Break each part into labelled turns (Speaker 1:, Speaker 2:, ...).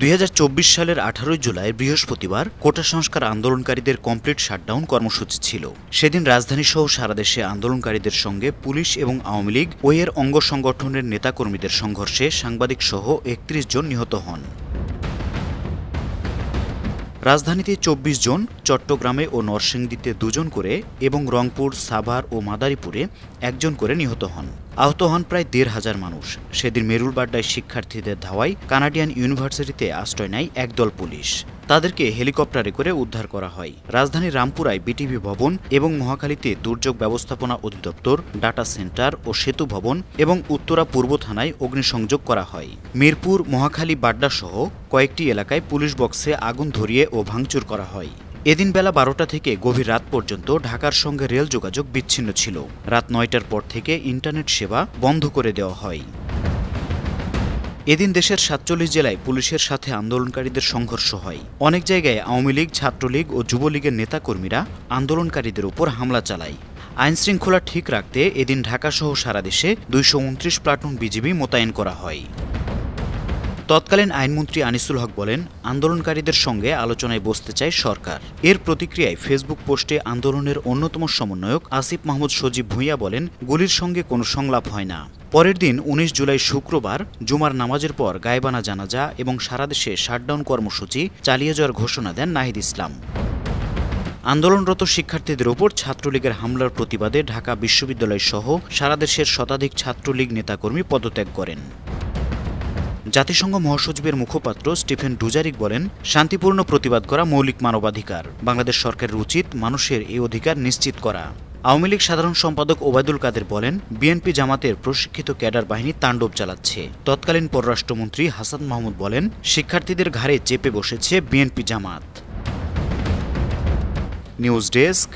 Speaker 1: 2024 সালের 18 জুলাই বৃহস্পতিবার কোটা সংস্কার আন্দোলনকারীদের কমপ্লিট শাটডাউন কর্মসূচি ছিল। সেদিন রাজধানীসহ সারা দেশে আন্দোলনকারীদের সঙ্গে পুলিশ এবং আওয়ামী লীগ ও এর অঙ্গ সংগঠনের নেতাকর্মীদের সংঘর্ষে সাংবাদিকসহ 31 জন নিহত হন। রাজধানীতে 24 জন, চট্টগ্রামে ও নরসিংদীতে 2 জন করে এবং রংপুর, সাভার ও মাদারীপুরে 1 জন করে নিহত হন। আহত হন প্রায় 1,500 মানুষ। সেদিন মেরুলবাড্ডায় শিক্ষার্থীদের ধাওয়ায় কানাডিয়ান ইউনিভার্সিটিতে আশ্রয় নেয় একদল পুলিশ। তাদেরকে হেলিকপ্টারে করে উদ্ধার করা হয়। রাজধানীর রামপুরায় বিটিভি ভবন এবং মহাখালীতে দুর্যোগ ব্যবস্থাপনা অধিদপ্তর, ডাটা সেন্টার ও সেতু ভবন এবং উত্তরা পূর্ব থানায় অগ্নিসংযোগ করা হয়। মিরপুর, মহাখালী, বাড্ডা সহ কয়েকটি এলাকায় পুলিশ বক্সে আগুন ধরিয়ে ও ভাঙচুর করা হয়। এদিন বেলা 12টা থেকে গভীর রাত পর্যন্ত ঢাকার সঙ্গে রেল যোগাযোগ বিচ্ছিন্ন ছিল। রাত 9টার পর থেকে ইন্টারনেট সেবা বন্ধ করে দেওয়া হয়। এদিন দেশের 47 জেলায় পুলিশের সাথে আন্দোলনকারীদের সংঘর্ষ হয়। অনেক জায়গায় আওয়ামী লীগ, ছাত্রলীগ ও যুবলীগের নেতাকর্মীরা আন্দোলনকারীদের উপর হামলা চালায়। আইনশৃঙ্খলা ঠিক রাখতে এদিন ঢাকাসহ সারা দেশে 229 প্লাটুন বিজিবি মোতায়েন করা হয়। তৎকালীন আইনমন্ত্রী আনিসুল হক বলেন, আন্দোলনকারীদের সঙ্গে আলোচনায় বসতে চায় সরকার। এর প্রতিক্রিয়ায় ফেসবুক পোস্টে আন্দোলনের অন্যতম সমন্বয়ক আসিফ মাহমুদ সজীব ভূঁইয়া বলেন, গুলির সঙ্গে কোনো সংলাপ হয় না। পরের দিন 19 জুলাই শুক্রবার জুমার নামাজের পর গায়েবানা জানাজা এবং সারা দেশে শাটডাউন কর্মসূচি চালিয়ে যাওয়ার ঘোষণা দেন নাহিদ ইসলাম। আন্দোলনরত শিক্ষার্থীদের ওপর ছাত্রলীগের হামলার প্রতিবাদে ঢাকা বিশ্ববিদ্যালয় সহ সারা দেশের শতাধিক ছাত্রলীগ নেতাকর্মী পদত্যাগ করেন। জাতিসংঘ মহাসচিবের মুখপাত্র স্টিফেন ডুজারিক বলেন, শান্তিপূর্ণ প্রতিবাদ করা মৌলিক মানবাধিকার। বাংলাদেশ সরকারের উচিত মানুষের এই অধিকার নিশ্চিত করা। আওয়ামী লীগ সাধারণ সম্পাদক ওবায়দুল কাদের বলেন, বিএনপি জামাতের প্রশিক্ষিত ক্যাডার বাহিনী তাণ্ডব চালাচ্ছে। তৎকালীন পররাষ্ট্রমন্ত্রী হাসান মাহমুদ বলেন, শিক্ষার্থীদের ঘাড়ে চেপে বসেছে BNP Jamaat. News desk,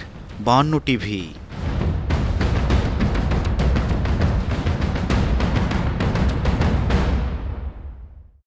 Speaker 1: 52 TV.